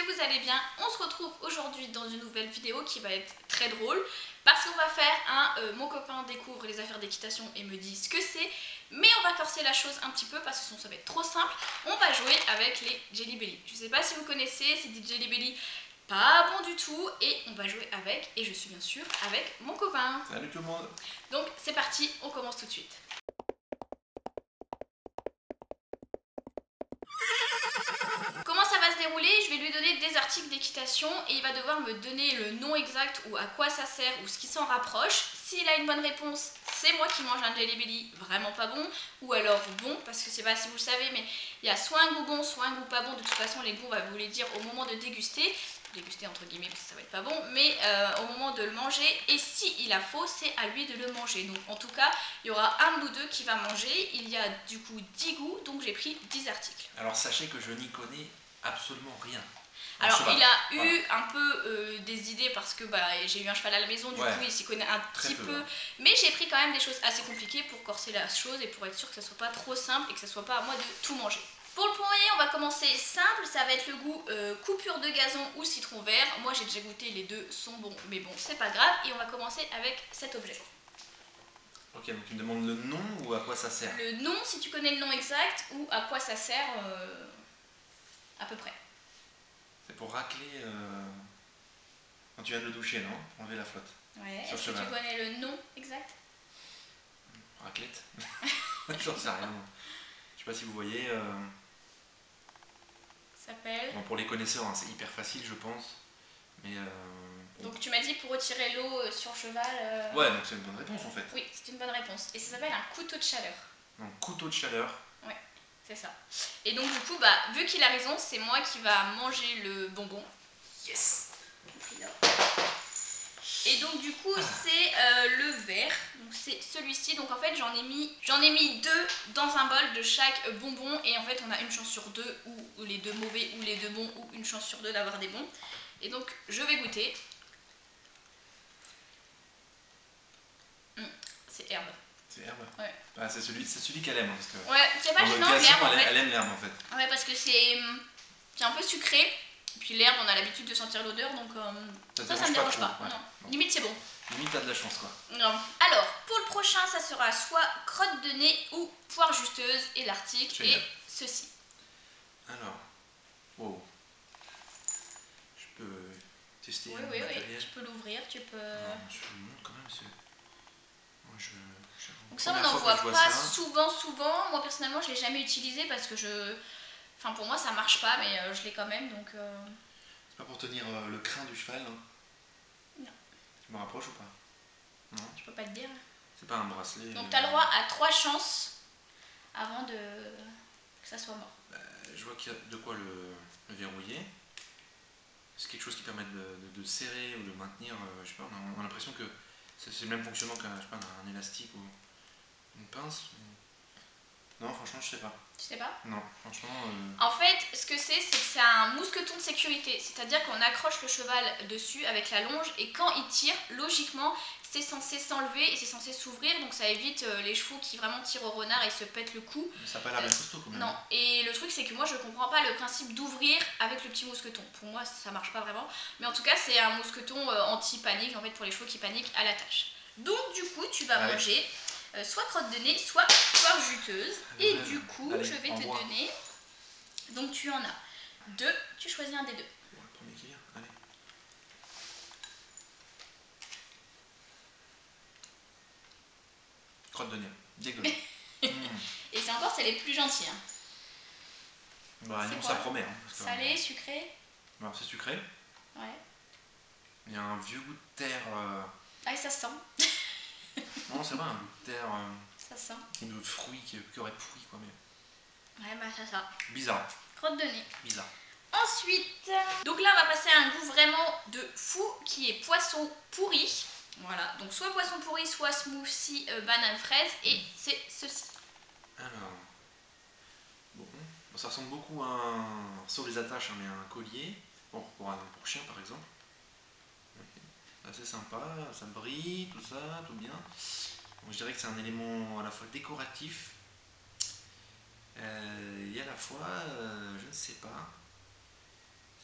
vous allez bien. On se retrouve aujourd'hui dans une nouvelle vidéo qui va être très drôle parce qu'on va faire un mon copain découvre les affaires d'équitation et me dit ce que c'est, mais on va corser la chose un petit peu parce que sinon ça va être trop simple. On va jouer avec les Jelly Belly. Je sais pas si vous connaissez, c'est des Jelly Belly pas bon du tout et on va jouer avec, et je suis bien sûr avec mon copain. Salut tout le monde. Donc c'est parti, on commence tout de suite. Comment ça va se dérouler? Je vais lui donner des articles d'équitation et il va devoir me donner le nom exact ou à quoi ça sert ou ce qui s'en rapproche. S'il a une bonne réponse, c'est moi qui mange un Jelly Belly vraiment pas bon, ou alors bon, parce que je sais pas si vous le savez, mais il y a soit un goût bon, soit un goût pas bon. De toute façon, les goûts, on va vous les dire au moment de déguster entre guillemets parce que ça va être pas bon, mais au moment de le manger. Et si il a faux, c'est à lui de le manger. Donc en tout cas, il y aura un de nous deux qui va manger. Il y a du coup 10 goûts, donc j'ai pris 10 articles. Alors sachez que je n'y connais absolument rien. Alors il a eu un peu des idées parce que j'ai eu un cheval à la maison, du coup il s'y connaît un petit peu, mais j'ai pris quand même des choses assez compliquées pour corser la chose et pour être sûr que ça soit pas trop simple et que ça soit pas à moi de tout manger. Pour le premier, on va commencer simple, ça va être le goût coupure de gazon ou citron vert. Moi j'ai déjà goûté, les deux sont bons, mais bon c'est pas grave, et on va commencer avec cet objet. Ok, donc tu me demandes le nom ou à quoi ça sert? Le nom si tu connais le nom exact, ou à quoi ça sert à peu près. C'est pour racler quand tu viens de le doucher, non? Pour enlever la flotte. Ouais, est-ce que tu connais le nom exact? Raclette. J'en sais rien. Je sais pas si vous voyez. Ça s'appelle... Bon, pour les connaisseurs, hein, c'est hyper facile je pense. Mais donc tu m'as dit pour retirer l'eau sur cheval... Ouais, donc c'est une bonne réponse en fait. Oui, c'est une bonne réponse. Et ça s'appelle un couteau de chaleur. Donc couteau de chaleur. Ouais, c'est ça. Et donc du coup, vu qu'il a raison, c'est moi qui va manger le bonbon. Yes. Et donc du coup c'est le vert, donc c'est celui-ci. Donc en fait j'en ai mis deux dans un bol de chaque bonbon, et en fait on a une chance sur deux, ou les deux mauvais ou les deux bons, ou une chance sur deux d'avoir des bons. Et donc je vais goûter. C'est herbe. C'est herbe. Ouais. Bah, c'est celui qu'elle aime, parce que ouais, c'est pas gênant l'herbe en fait. Elle aime l'herbe en fait. Ouais, parce que c'est un peu sucré. Et puis l'herbe, on a l'habitude de sentir l'odeur, donc ça me dérange pas. Ouais. Non. Limite c'est bon. Limite t'as de la chance quoi. Non. Alors, pour le prochain, ça sera soit crotte de nez ou poire juteuse, et l'article est ceci. Alors, wow. Je peux tester oui, le matériel. tu peux l'ouvrir, tu peux... Alors, je vous montre quand même. Moi, donc ça, on n'en voit pas souvent. Moi, personnellement, je ne l'ai jamais utilisé parce que enfin, pour moi, ça marche pas, mais je l'ai quand même, donc... C'est pas pour tenir le crin du cheval, hein? Non. Tu me rapproches ou pas? Non. Je peux pas te dire. C'est pas un bracelet. Donc, tu as le droit à 3 chances avant que ça soit mort. Je vois qu'il y a de quoi le verrouiller. C'est quelque chose qui permet de serrer ou de maintenir. Je sais pas, on a l'impression que c'est le même fonctionnement qu'un élastique ou une pince. Non, franchement, je sais pas. Tu sais pas? Non, franchement... En fait, ce que c'est que c'est un mousqueton de sécurité. C'est-à-dire qu'on accroche le cheval dessus avec la longe, et quand il tire, logiquement, c'est censé s'enlever et c'est censé s'ouvrir. Donc ça évite les chevaux qui vraiment tirent au renard et se pètent le cou. Mais ça n'a pas l'air bien costaud quand même. Non, et le truc c'est que moi je comprends pas le principe d'ouvrir avec le petit mousqueton. Pour moi ça marche pas vraiment. Mais en tout cas c'est un mousqueton anti-panique, en fait, pour les chevaux qui paniquent à l'attache. Donc du coup tu vas manger soit crotte de nez, soit poire juteuse. Et du coup je vais te donner... Donc tu en as deux, tu choisis un des deux. Bon, le premier qui vient, allez. Crotte de nez, dégueulasse. Et c'est les plus gentils. Hein. Bah non, ça promet. Hein, salé, sucré? Alors c'est sucré. Ouais. Il y a un vieux goût de terre. Ah, et ça sent. Non, c'est vrai, un goût de terre. Ça sent. Ou de fruits qui aurait pourri quoi, mais... Ouais, ça sent. Bizarre. Crotte de nez. Bizarre. Ensuite, donc là on va passer à un goût vraiment de fou qui est poisson pourri. Voilà, donc soit poisson pourri, soit smoothie banane fraise, et c'est ceci. Alors, bon, ça ressemble beaucoup à un, sauf les attaches, hein, mais à un collier, bon, pour chien par exemple. Assez sympa, ça brille, tout ça, tout bien. Donc, je dirais que c'est un élément à la fois décoratif et à la fois, je ne sais pas.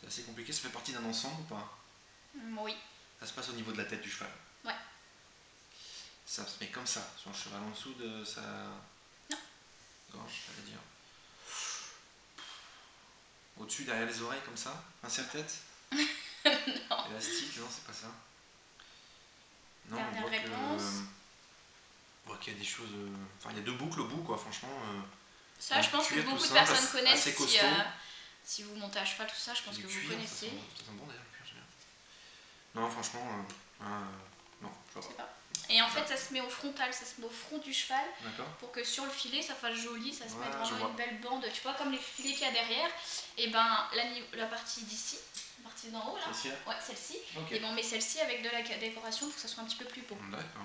C'est assez compliqué, ça fait partie d'un ensemble ou pas? Oui. Ça se passe au niveau de la tête du cheval. Ouais. Ça se met comme ça, sur le cheval en dessous de sa Non. gorge, j'allais dire. Au-dessus, derrière les oreilles, comme ça? Un serre-tête? Non. Élastique, non, c'est pas ça. Non, Dernière réponse. On voit qu'il y a des choses. Enfin, il y a 2 boucles au bout, quoi, franchement. Ça, je pense que cuir tout beaucoup de simple, personnes connaissent. assez costaud. Si vous montez à cheval, tout ça, je pense Du que vous cuir, connaissez. ça sent bon d'ailleurs, le cuir, j'aime bien. Non, franchement, non, je vois pas. Et en fait, ça se met au frontal, ça se met au front du cheval. D'accord. Pour que sur le filet, ça fasse joli, ça se Ouais, mette je vraiment vois. une belle bande. Tu vois, comme les filets qu'il y a derrière, et ben la partie d'ici, la partie d'en haut là, Celle-ci là ouais, celle-ci, Ok. et ben on met celle-ci avec de la décoration pour que ça soit un petit peu plus beau. D'accord.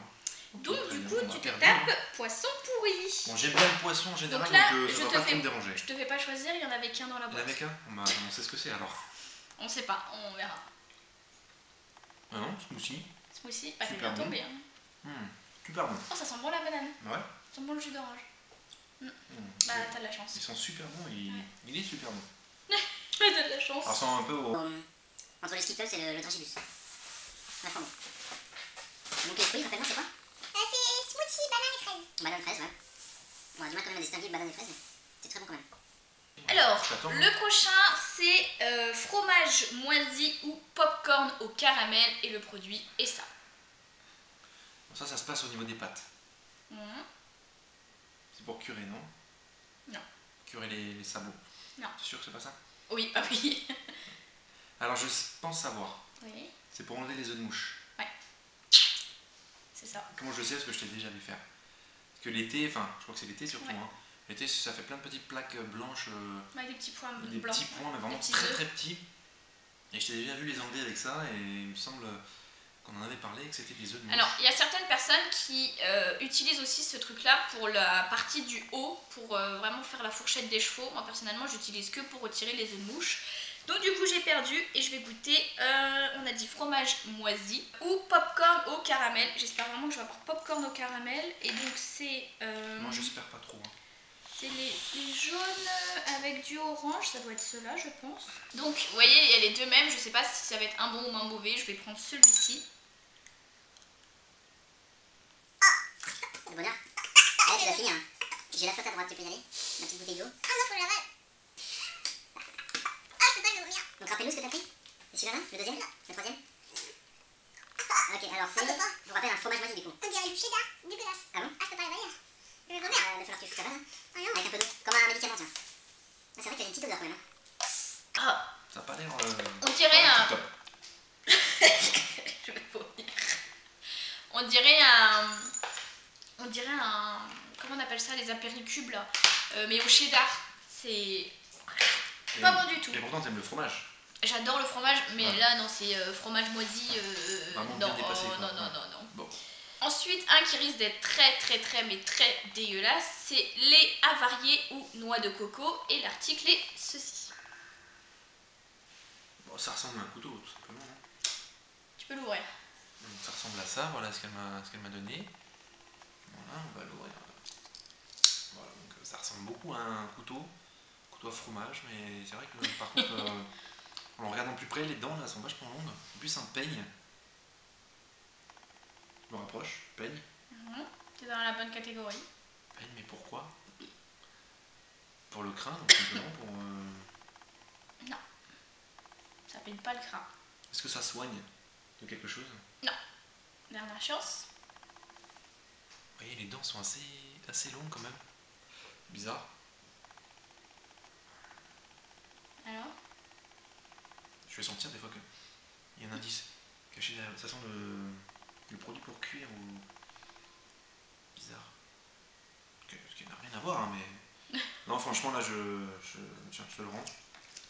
Ok, Donc très du bien. coup, On va tu te perdu, tapes hein. poisson pourri. Bon, j'aime bien le poisson en général, Donc là, ça va pas trop me déranger. je te fais pas choisir, il y en avait qu'un dans la Il y en boîte. avait qu'un? Bah, on sait ce que c'est alors. On sait pas, on verra. Ah non, smoothie. Smoothie, bah t'es Super bien bon. tombé. Hein. Super bon. Oh, ça sent bon la banane. Ouais. Ça sent bon le jus d'orange. Bah t'as de la chance. Ils sont super bons, il est super bon. T'as de la chance. Ça ressemble un peu au... Entre le Skittles et le Dragibus. Vachement bon. Donc les fruits, rappelle-moi, c'est quoi? C'est smoothie, banane et fraise. Banane fraise, ouais. On a du mal quand même à distinguer banane et fraise, mais c'est très bon quand même. Alors, J'attends. le prochain, c'est fromage moisi ou popcorn au caramel et le produit est ça. Bon, ça se passe au niveau des pâtes. Mhm. C'est pour curer, non? Non. Curer les sabots. Non. C'est sûr que c'est pas ça? Oui, ah oui. Alors je pense savoir. Oui, C'est pour enlever les œufs de mouche. c'est ça. Comment je le sais? Parce que je t'ai déjà vu faire. Parce que l'été, enfin je crois que c'est l'été surtout, Ouais. hein. L'été ça fait plein de petites plaques blanches, Avec des petits points des blancs. petits points, mais vraiment petits très œufs. très petits. Et je t'ai déjà vu les enlever avec ça et il me semble qu'on en avait parlé et que c'était des œufs de mouche. Alors, il y a certaines personnes qui utilisent aussi ce truc-là pour la partie du haut, pour vraiment faire la fourchette des chevaux. Moi, personnellement, j'utilise que pour retirer les œufs de mouche. Donc, du coup, j'ai perdu et je vais goûter, on a dit fromage moisi ou popcorn au caramel. J'espère vraiment que je vais avoir popcorn au caramel. Et donc, c'est... Moi j'espère pas trop. Hein. C'est les jaunes avec du orange, ça doit être ceux-là, je pense. Donc, vous voyez, il y a les deux mêmes. Je sais pas si ça va être un bon ou un mauvais. Je vais prendre celui-ci. Le bonheur. Allez, tu l'as fini, hein. J'ai la flotte à droite, tu peux y aller? Ma petite bouteille d'eau. Ah non, faut que j'avale. Ah, je peux pas le vomir. Donc rappelle-nous ce que t'as pris? C'est celui-là, le deuxième? Le troisième? Ok, alors Ah, je peux pas. je vous rappelle un fromage moisi du coup. On dirait du cheddar, dégueulasse. Ah bon? Ah, je peux pas l'avaler. Je vais vomir. Il va falloir que tu t'avales, hein. Ah non. Avec un peu d'eau. Comme un médicament, tiens. Ah, c'est vrai qu'il y a une petite odeur quand même. Hein. Ah, Ça a pas l'air... on dirait un... top. Je vais vomir. On dirait un... On dirait un... Comment on appelle ça, les apéricubes là, mais au cheddar. C'est pas bon du tout. Et pourtant t'aimes le fromage. J'adore le fromage, mais Ouais. là non, c'est fromage moisi. Vraiment non, bien dépassé, oh, quoi. non, non, Ouais. non, non. Bon. Ensuite, un qui risque d'être très mais très dégueulasse, c'est lait avarié ou noix de coco, et l'article est ceci. Bon, ça ressemble à un couteau tout simplement. Hein. Tu peux l'ouvrir. Donc, ça ressemble à ça, voilà ce qu'elle m'a donné. Voilà, on va l'ouvrir. Voilà, donc ça ressemble beaucoup à un couteau à fromage, mais c'est vrai que par contre, en le regardant plus près, les dents là sont vachement longues. En plus, un peigne. Je me rapproche, peigne. T'es dans la bonne catégorie. Peigne, mais pourquoi? Pour le crin, donc simplement pour. Non, ça peigne pas le crin. Est-ce que ça soigne de quelque chose? Non. Dernière chance. Vous voyez, les dents sont assez longues quand même. Bizarre. Alors? Je vais sentir des fois que il y a un indice caché derrière. Ça sent le produit pour cuire ou. Bizarre. Ce qui n'a rien à voir, hein, mais. Non, franchement, là, tiens, je te le rends.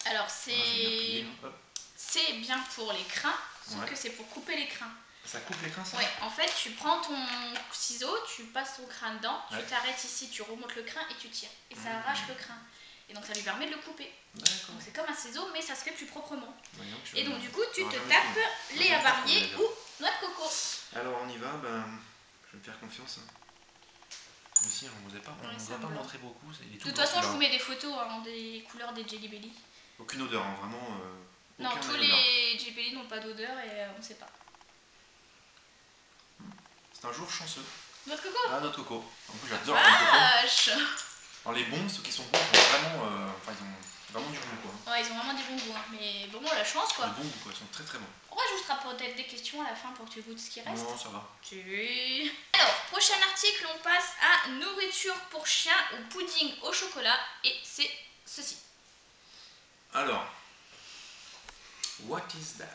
Alors, Voilà, je vais bien plier, hein. Hop. c'est bien pour les crins, sauf Ouais. que c'est pour couper les crins. Ça coupe les crins, ça? Ouais, en fait, tu prends ton ciseau, tu passes ton crin dedans, Ouais. tu t'arrêtes ici, tu remontes le crin et tu tires. Et ça arrache le crin. Et donc, ça lui permet de le couper. D'accord. Donc, c'est comme un ciseau, mais ça se fait plus proprement. Voyons que je- Et donc, du coup, tu Alors, te jamais tapes trouvé. lait Jamais avarié trouvé, ou noix de coco. Alors, on y va, ben. Je vais me faire confiance. Ici, on ne vous a pas montré beaucoup. Il est De tout toute blanc, façon, je celui-là. vous mets des photos hein, des couleurs des Jelly Belly. Aucune odeur, hein, vraiment. Non, Aucun tous n'a d'odeur. les JBL n'ont pas d'odeur et on sait pas. C'est un jour chanceux. Notre coco. Ah, notre coco. En plus, j'adore le coco. Vache. Alors, les bons, ceux qui sont bons, ils ont vraiment, enfin, ils ont vraiment du goût, quoi. Ouais, ils ont vraiment des bons goûts, hein. Mais vraiment la chance quoi. Du bon goût, quoi. Ils sont très très bons. On rajoutera peut-être des questions à la fin pour que tu goûtes ce qui reste. Non, ça va. Si. Alors, prochain article, on passe à nourriture pour chien ou pudding au chocolat et c'est ceci. Alors, what is that?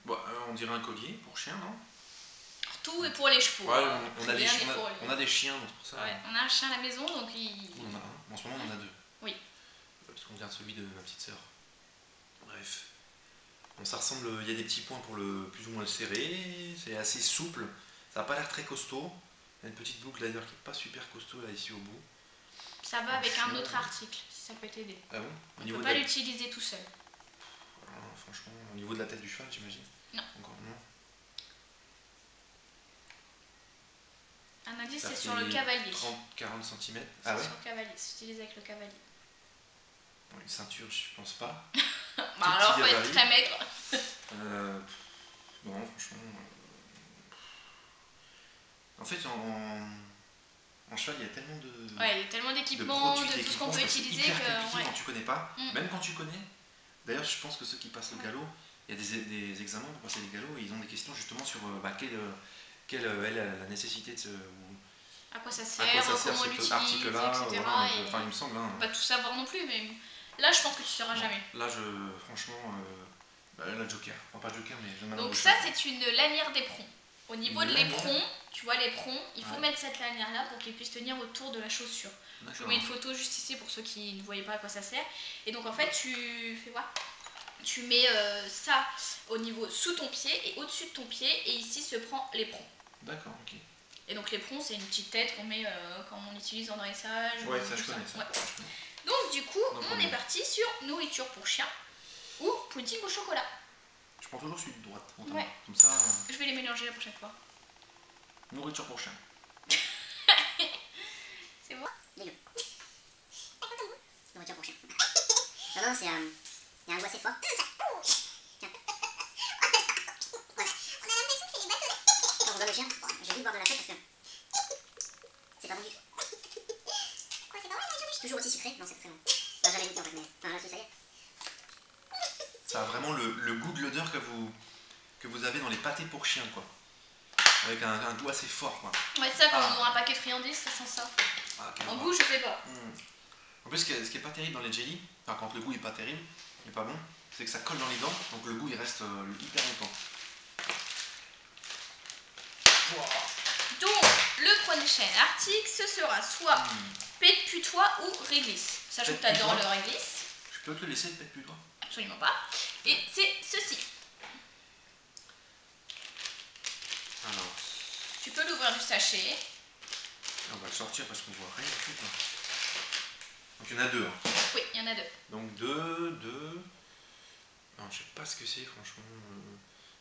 Bon, on dirait un collier pour chien, non? Alors, tout est pour les chevaux. Ouais, hein. on a des Rien chiens, n'est pour lui. on a des chiens, donc c'est pour ça. Ouais, on a un chien à la maison donc il. On en a un. En ce moment, on en a deux. Oui. Parce qu'on garde celui de ma petite sœur. Bref. Bon, ça ressemble, il y a des petits points pour le plus ou moins le serrer. C'est assez souple. Ça n'a pas l'air très costaud. Il y a une petite boucle d'ailleurs qui n'est pas super costaud là ici au bout. Ça va avec un Franchement, autre article si ça peut t'aider. Ah bon? On Au ne niveau peut de pas la... l'utiliser tout seul. Franchement, au niveau de la tête du cheval, j'imagine. Non. Encore non. Un indice, Ça c'est fait sur le cavalier. 30-40 cm. C'est Ah ouais? sur le cavalier, c'est utilisé avec le cavalier. Bon, une ceinture, je pense pas. Bah Tout alors, petit faut être gabarit. très maigre. Non, franchement. En fait, en cheval, il y a tellement de, Ouais, il y a tellement de d'équipements, produits, de tout ce qu'on d'équipements peut que c'est utiliser hyper que. compliqué Ouais. quand tu connais pas. Mm. Même quand tu connais. D'ailleurs, je pense que ceux qui passent le galop, il y a des examens pour passer les galops et ils ont des questions justement sur quelle est la nécessité de ce. À quoi ça À sert, quoi ça sert comment on cet l'utilise, article-là, etc. voilà, Et enfin il me semble. Hein. on va pas tout savoir non plus, mais là, je pense que tu sauras Non, jamais. là, franchement, la Joker, enfin pas Joker, mais je demande Donc au ça, chat. c'est une lanière d'éperon. Au niveau Une de lanière. l'éperon, tu vois l'éperon, il faut Ouais. mettre cette lanière-là pour qu'il puisse tenir autour de la chaussure. Je vous D'accord. mets une photo juste ici pour ceux qui ne voyaient pas à quoi ça sert. Et donc en fait, tu fais voir. Tu mets ça au niveau sous ton pied et au-dessus de ton pied, et ici se prend l'éperon. D'accord, ok. Et donc l'éperon, c'est une petite tête qu'on met quand on utilise en dressage. Ouais, ou ça je tout connais ça. Ouais. Ça, je connais. Donc du coup, Donc, on est parti sur nourriture pour chien ou pudding au chocolat. Je prends toujours celui de droite. Ouais. Comme ça, Je vais les mélanger la prochaine fois. nourriture pour chien. C'est bon? Dégueu. Nourriture pour chien. Non, non, c'est. Il y a un goût assez fort. Tiens. Voilà. On a l'impression que c'est des bâtonnets. Quand on donne le chien, j'ai dû boire de la queue parce que. C'est pas bon du tout. Quoi, c'est pas vrai, la jolie? Toujours aussi sucré. Non, c'est très bon. Bah, j'avais goûté en fait, mais. Enfin, là, ça y est. Ça a vraiment le goût de l'odeur que vous avez dans les pâtés pour chien, quoi. Avec un goût assez fort, quoi. Ouais, c'est ça, quand Ah. on ouvre un paquet de friandises, ça sent ça. Ah, quelle En horreur. goût, je sais pas. En plus, ce qui est pas terrible dans les jellies, enfin quand le goût est pas terrible, il est pas bon, c'est que ça colle dans les dents, donc le goût il reste hyper longtemps. Donc, le prochain article, ce sera soit pet de putois ou réglisse. Sachant que Pet de t'adores putois. le réglisse. Je peux te le laisser peut-être plus toi? Absolument pas. Et c'est ceci. Alors, Tu peux l'ouvrir du sachet. on va le sortir parce qu'on voit rien du tout. Donc il y en a deux. Hein. Oui, il y en a deux. Donc deux. Non, je sais pas ce que c'est franchement.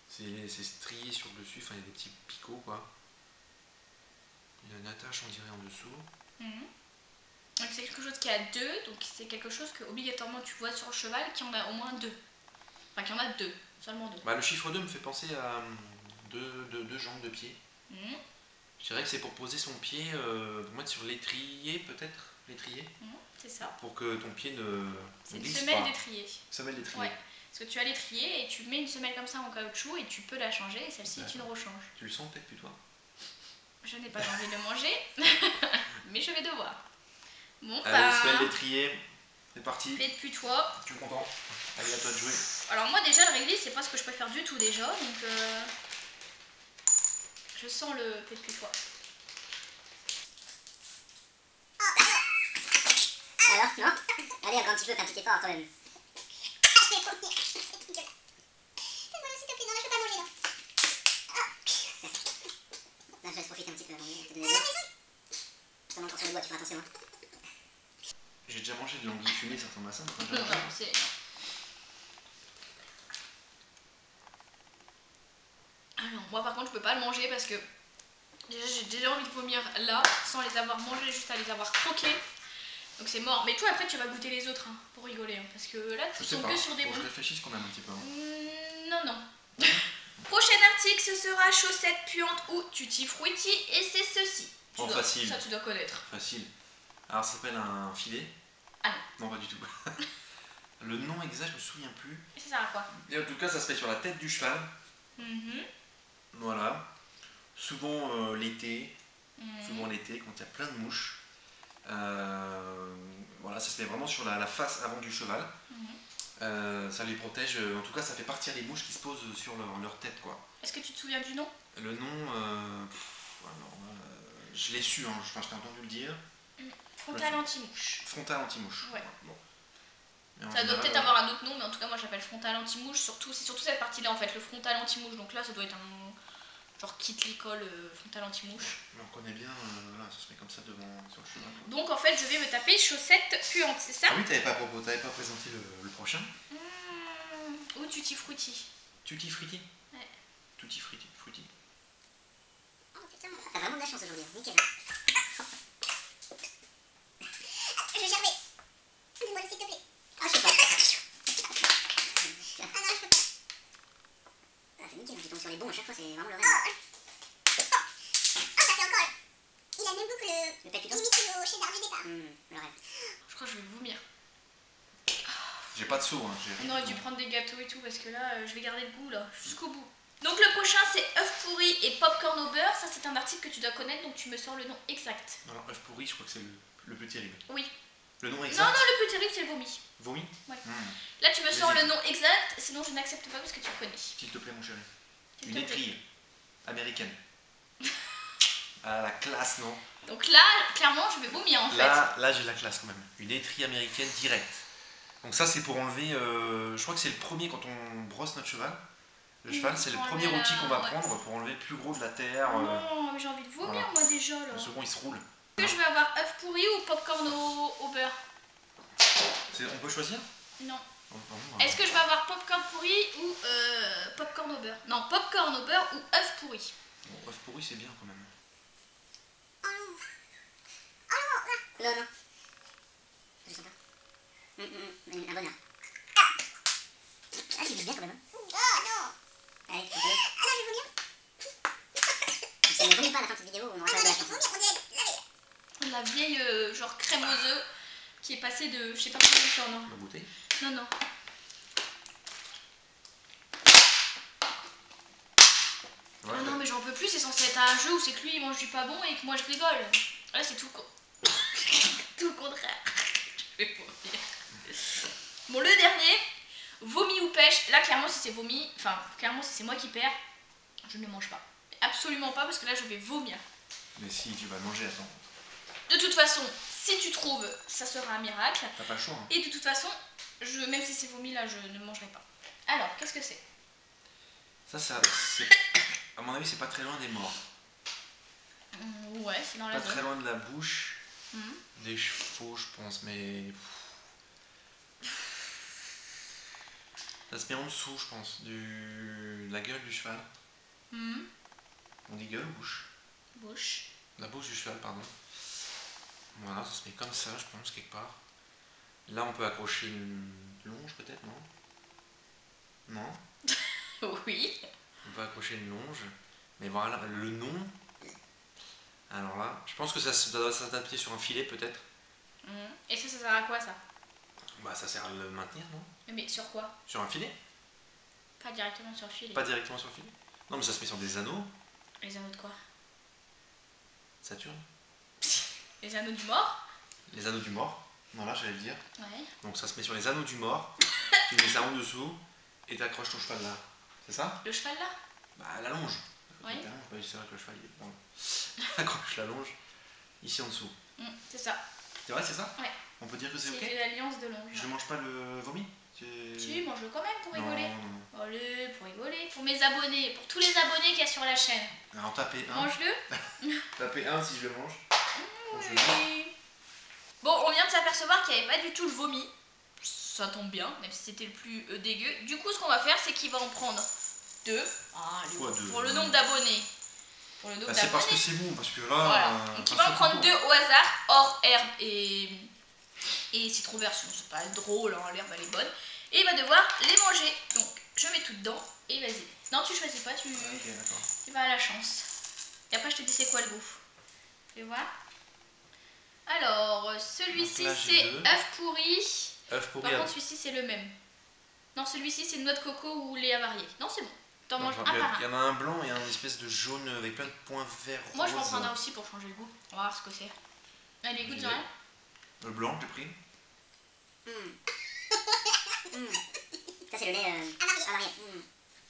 C'est strié sur le dessus, enfin il y a des petits picots quoi. Il y a une attache on dirait en dessous. Donc c'est quelque chose qui a deux, donc c'est quelque chose que obligatoirement tu vois sur le cheval qui en a au moins deux. Enfin, qu'il y en a deux, seulement deux. Bah, le chiffre 2 me fait penser à deux jambes de pied. Je dirais que c'est pour poser son pied, pour mettre sur l'étrier peut-être, l'étrier, C'est ça. pour que ton pied ne C'est une glisse semelle pas. d'étrier. Semelle d'étrier. Ouais. Parce que tu as l'étrier et tu mets une semelle comme ça en caoutchouc et tu peux la changer et celle-ci tu ne rechanges. Tu le sens peut-être plus toi? Je n'ai pas envie de le manger, mais je vais devoir. Bon, Allez, semelle d'étrier, c'est parti. pet de putois. Je suis content. Allez, à toi de jouer. Alors moi déjà le réglisse c'est pas ce que je préfère du tout déjà, donc je sens le pet de putois. Alors, non? Allez, encore un petit peu, fais un petit effort quand même. Ah, je vais vomir. C'est dégueulasse. Donne-moi s'il te plaît, non, là, je peux pas manger, là. Là, je laisse profiter un petit peu avant de te On donner a le doigt. l'impression. Je te montre sur le doigt, tu feras attention. Hein. J'ai déjà mangé de l'anguille fumée, ça ressemble à ça. Non, c'est... Alors moi par contre je peux pas le manger parce que déjà j'ai déjà envie de vomir là sans les avoir mangés, juste à les avoir croqués. Donc c'est mort. Mais toi après tu vas goûter les autres hein, pour rigoler. Hein, parce que là tu Je sais tombes pas, que sur des faut que bons. je réfléchisse quand même un petit peu. Hein. Non, non. Prochain article, ce sera chaussettes puantes ou tutti frutti. Et c'est ceci. Bon, facile. Ça tu dois connaître. Facile. Alors ça s'appelle un filet. Ah non. Non, pas du tout. Le nom exact, je me souviens plus. Et ça sert à quoi? Et en tout cas, ça se met sur la tête du cheval. Voilà. Souvent l'été. Souvent l'été, quand il y a plein de mouches. Voilà, ça se met vraiment sur la face avant du cheval. Ça les protège. En tout cas, ça fait partir les mouches qui se posent sur leur tête, quoi. Est-ce que tu te souviens du nom? Le nom, je l'ai su, hein. Enfin, je t'ai entendu le dire. Frontal anti-mouche. Frontal anti-mouche. Ouais. Bon. Ça doit peut-être avoir un autre nom, mais en tout cas, moi j'appelle frontal anti-mouche. C'est surtout cette partie-là en fait, le frontal anti-mouche. Donc là, ça doit être un genre quitte l'école frontal anti-mouche. Mais on connaît bien, voilà, ça se met comme ça devant sur le cheval. Donc en fait, je vais me taper chaussettes puantes, c'est ça? Ah oui, t'avais pas présenté le prochain. Ou tutti frutti. Tutti frutti. Ouais. Tutti frutti. Oh putain, t'as vraiment de la chance aujourd'hui, nickel. Je vais gerber. Dis-moi s'il te plaît. Ah, je sais pas. Ah non, je peux pas. Ah, c'est nickel, tu tombes sur les bons à chaque fois, c'est vraiment le rêve. Ah, ça fait encore. Il a le même goût que Le pet putain. limite au cheddar du départ. Le rêve. Je crois que je vais vomir. J'ai pas de seau, hein. On aurait dû prendre des gâteaux et tout parce que là, je vais garder le goût là, jusqu'au bout. Donc le prochain c'est œuf pourri et popcorn au beurre. Ça c'est un article que tu dois connaître, donc tu me sors le nom exact. Alors, œuf pourri, je crois que c'est le plus terrible. Oui. Le nom Non, exact. non, le plus terrible c'est le vomi. Vomi. Ouais. Là tu me sors Vas-y. le nom exact, sinon je n'accepte pas parce que tu le connais. S'il te plaît, mon chéri. S'il Une te plaît. étrille américaine. Ah, la classe, non? Donc là, clairement, je vais vomir en fait. Là j'ai la classe quand même. Une étrille américaine directe. Donc ça, c'est pour enlever. Je crois que c'est le premier quand on brosse notre cheval. Le cheval, c'est le pour premier enlever outil qu'on va ouais. prendre pour enlever le plus gros de la terre. Non, mais j'ai envie de vomir voilà. moi déjà là. Le second, il se roule. Est-ce que je vais avoir œuf pourri ou popcorn au beurre? On peut choisir? Non. Oh, pardon, Est-ce que je vais avoir popcorn pourri ou popcorn au beurre? Non, popcorn au beurre ou œuf pourri. Bon, œuf pourri, c'est bien quand même. Oh non. Oh non. Non, non. Je sens pas. Un bonheur. Ah, j'ai vu bien quand même. Oh non. Allez, Ah non, je vais vomir. si on ne vomit pas à la fin de cette vidéo, on aura Ah pas non, de je la vais chance. vomir, on dirait la vieille. La vieille genre crème aux œufs qui est passée de je sais pas combien de temps, non. La bouteille. Non, non. Ouais, Ah non, mais j'en peux plus, c'est censé être un jeu où c'est que lui il mange du pas bon et que moi je rigole. Là c'est tout tout le contraire. Je vais vomir. Bon, le dernier, vomi ou pêche. Là clairement si c'est vomi, enfin clairement si c'est moi qui perds, je ne mange pas. Absolument pas parce que là je vais vomir. Mais si, tu vas le manger, attends. De toute façon, si tu trouves, ça sera un miracle. T'as pas le choix. Hein. Et de toute façon, même si c'est vomi là, je ne mangerai pas. Alors, qu'est-ce que c'est? Ça, c'est. À mon avis, c'est pas très loin des morts. Ouais, c'est dans la Pas zone. très loin de la bouche. Mhm. Des chevaux, je pense, mais. Ça se met en dessous, je pense, de la gueule du cheval. Mhm. On dit gueule ou bouche? Bouche. La bouche du cheval, pardon. Voilà, ça se met comme ça, je pense, quelque part. Là, on peut accrocher une longe, peut-être, non? Non? Oui. On peut accrocher une longe. Mais voilà, le nom. Alors là, je pense que ça doit s'adapter sur un filet, peut-être. Mhm. Et ça sert à quoi ça? Bah, ça sert à le maintenir, non? Mais sur quoi? Sur un filet? Pas directement sur le filet. Pas directement sur le filet? Non, mais ça se met sur des anneaux. Les anneaux de quoi? Saturne. Les anneaux du mort? Les anneaux du mort. Voilà, j'allais le dire. Ouais. Donc ça se met sur les anneaux du mort. Tu mets ça en dessous et t'accroches ton cheval là. C'est ça? Le cheval là? Bah, la longe. Oui. C'est vrai que le cheval, il est. Pardon. T'accroches la longe ici en dessous. C'est ça. C'est vrai, c'est ça? Ouais. On peut dire que c'est ok? C'est l'alliance de longe. Je mange pas le vomi? Si, mange-le quand même pour Non, rigoler. non. Allez, pour rigoler. Pour mes abonnés, pour tous les abonnés qu'il y a sur la chaîne. Alors tapez 1. Mange-le. Tapez 1 si je le mange. Oui. Bon, on vient de s'apercevoir qu'il n'y avait pas du tout le vomi. Ça tombe bien, même si c'était le plus dégueu. Du coup, ce qu'on va faire, c'est qu'il va en prendre 2. Ah, allez, Quoi, deux? pour le nombre d'abonnés. Pour le nombre Bah, c'est parce que d'abonnés. c'est bon, parce que là. Voilà. Donc, il va en prendre 2 au hasard, hors herbe et Et c'est trop vert, sinon c'est pas drôle, hein, l'herbe elle est bonne. Et il va devoir les manger. Donc je mets tout dedans et vas-y. Non, tu choisis pas, tu vas à la chance. Et après je te dis c'est quoi le goût. Tu vois. Alors celui-ci c'est œuf pourri. Œuf pourri. Par contre celui-ci c'est le même. Non, celui-ci c'est noix de coco ou lait avarié. Non, c'est bon. T'en manges un par un. Il y en a un blanc et un espèce de jaune avec plein de points verts. Moi je vais en prendre un aussi pour changer le goût. On va voir ce que c'est. Allez, goûte rien. Le blanc, j'ai pris. Ça c'est le lait avarié.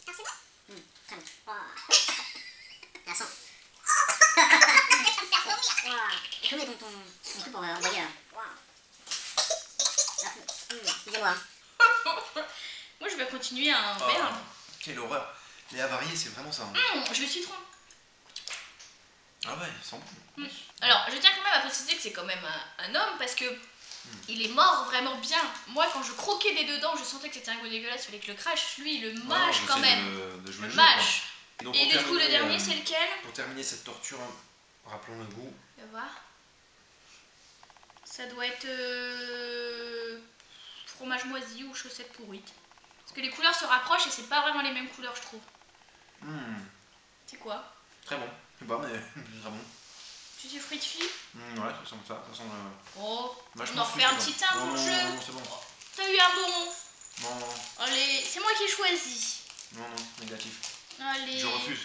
Alors c'est bon? Très bon. La sent. Ça me fait vomir. Et comment est ton truc pour envoyer là? Excusez-moi. Moi je vais continuer à en faire. Quelle horreur. Les avariés, c'est vraiment ça. Je veux citron. Ah ouais, il sent bon. Alors, je tiens quand même à préciser que c'est quand même un homme parce que il est mort vraiment bien. Moi, quand je croquais des deux dents, je sentais que c'était un goût dégueulasse, il fallait que je le crache. Lui, il le mâche quand même. De jouer Le le jeu, mâche. quoi. Et du coup, le dernier, c'est lequel? Pour terminer cette torture, rappelons le goût. Tu vas voir. Ça doit être fromage moisi ou chaussettes pourrites. Parce que les couleurs se rapprochent et c'est pas vraiment les mêmes couleurs, je trouve. C'est quoi? Très bon. Je sais pas, mais très bon. Tu sais fruits de fille? Ouais, ça ressemble ça. Ça ressemble. Oh, Vachement on en refait un fruité, petit un pour le jeu. Non, c'est bon. T'as eu un bon. Non, Allez, c'est moi qui ai choisi. non, négatif. Allez. Je refuse.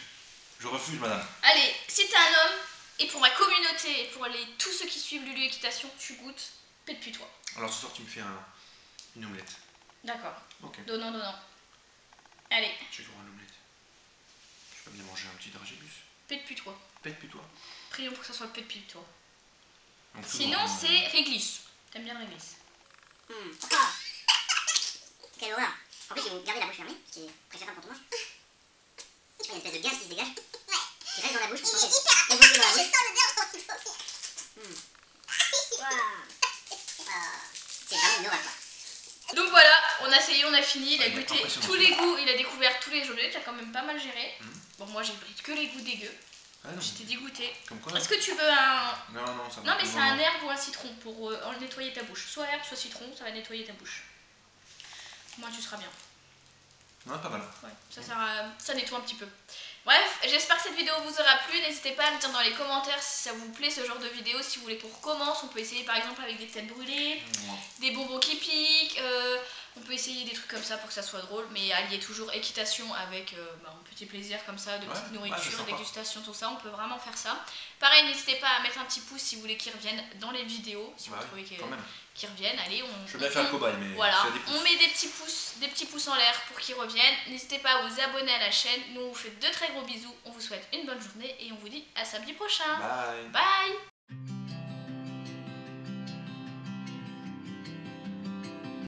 Je refuse, madame. Allez, si t'es un homme, et pour ma communauté, et pour tous ceux qui suivent Lulu Équitation, tu goûtes, pète-puis-toi. Alors ce soir, tu me fais une omelette. D'accord. Ok. Donnant. Allez. J'ai le droit à l'omelette. Je peux bien manger un petit dragibus. Pète-puis-toi. Pète-puis-toi. Prions pour que ça soit pète-puis-toi. Donc, Sinon, c'est réglisse. T'aimes bien la réglisse? Quelle horreur. En plus, il faut garder la bouche fermée, c'est préférable quand on mange. Il y a une espèce de gaz qui se dégage. Ouais. Qui reste dans la bouche. Il est hyper Et vous dans la Je bouche. sens l'odeur quand il vomit. C'est vraiment une horreur quoi. Donc voilà, on a essayé, on a fini, il a il est goûté impressionnant. tous les goûts, il a découvert tous les jeux, il a quand même pas mal géré. Bon, moi j'ai pris que les goûts dégueux. Ah non. Je t'ai dégoûté. Comme quoi? Est-ce que tu veux un... Non, ça va. Non, mais c'est un herbe ou un citron pour nettoyer ta bouche. Soit herbe, soit citron, ça va nettoyer ta bouche. Moi, tu seras bien. Non, pas mal. Ouais, ça nettoie un petit peu. Bref, j'espère que cette vidéo vous aura plu. N'hésitez pas à me dire dans les commentaires si ça vous plaît ce genre de vidéo. Si vous voulez qu'on recommence, on peut essayer par exemple avec des têtes brûlées, des bonbons qui piquent. On peut essayer des trucs comme ça pour que ça soit drôle, mais allier toujours équitation avec un petit plaisir comme ça, de petite nourriture, dégustation, tout ça. On peut vraiment faire ça. Pareil, n'hésitez pas à mettre un petit pouce si vous voulez qu'ils reviennent dans les vidéos. Si vous trouvez qu'ils reviennent, allez, je veux bien faire le cobaye, mais voilà, on met des petits pouces en l'air pour qu'ils reviennent. N'hésitez pas à vous abonner à la chaîne. Nous, on vous fait de très gros bisous. On vous souhaite une bonne journée et on vous dit à samedi prochain. Bye. Bye.